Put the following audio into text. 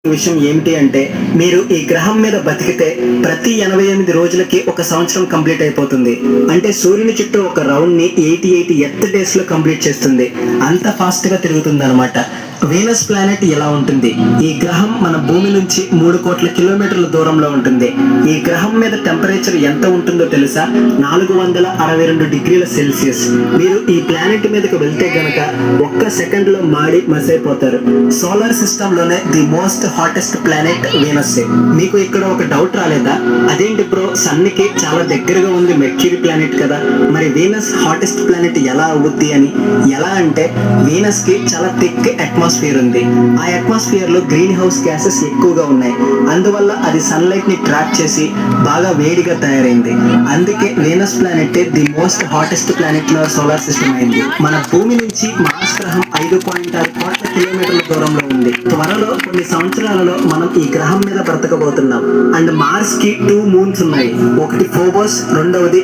విషయం ఏమిటి అంటే మీరు ఈ గ్రహం మీద బతికితే ప్రతి 88 రోజులకి ఒక సంవత్సరం కంప్లీట్ అయిపోతుంది. అంటే సూర్యుని చుట్టూ ఒక రౌండ్ ని 88 ఎర్త్ డేస్ లో కంప్లీట్ చేస్తుంది. అంత ఫాస్ట్ గా తిరుగుతుంది అనమాట. వీనస్ ప్లానెట్ ఎలా ఉంటుంది? ఈ గ్రహం మన భూమి నుంచి 3 కోట్ల కిలోమీటర్ల దూరంలో ఉంటుంది. ఈ గ్రహం మీద టెంపరేచర్ ఎంత ఉంటుందో తెలుసా? 462 డిగ్రీల సెల్సియస్. మీరు ఈ ప్లానెట్ మీదకి వెళ్తే గనక ఒక్క సెకండ్ లో మాడి మసైపోతారు. సోలార్ సిస్టమ్ లోనే the most hottest planet Venus. మీకు ఇక్కడ ఒక డౌట్ రాలేదా? అదేంటి బ్రో, సన్ కి చాలా దగ్గరగా ఉంది మెర్క్యూరీ ప్లానెట్ కదా, మరి వీనస్ హాటెస్ట్ ప్లానెట్ ఎలా అవుద్ది అని? ఎలా అంటే వీనస్ కి చాలా థిక్ అట్మాస్ఫియర్ ఉంది. ఆ అట్మాస్ఫియర్ లో గ్రీన్ హౌస్ గ్యాసెస్ ఎక్కువగా ఉన్నాయి. అందువల్ల అది సన్లైట్ ని ట్రాప్ చేసి బాగా వేడిగా తయారైంది. అందుకే Venus planet the most hottest planet లో సోలార్ సిస్టమ్ అయింది. మన భూమి నుంచి మార్స్ గ్రహం 5.6 కోట్ల కిలోమీటర్ల దూరంలో ఉంది. త్వరలో కొన్ని సంవత్సరాలలో మనం ఈ గ్రహం మీద బ్రతకబోతున్నాం. అండ్ మార్స్ కి 2 మూన్స్ ఉన్నాయి. ఒకటి ఫోబోస్, రెండవది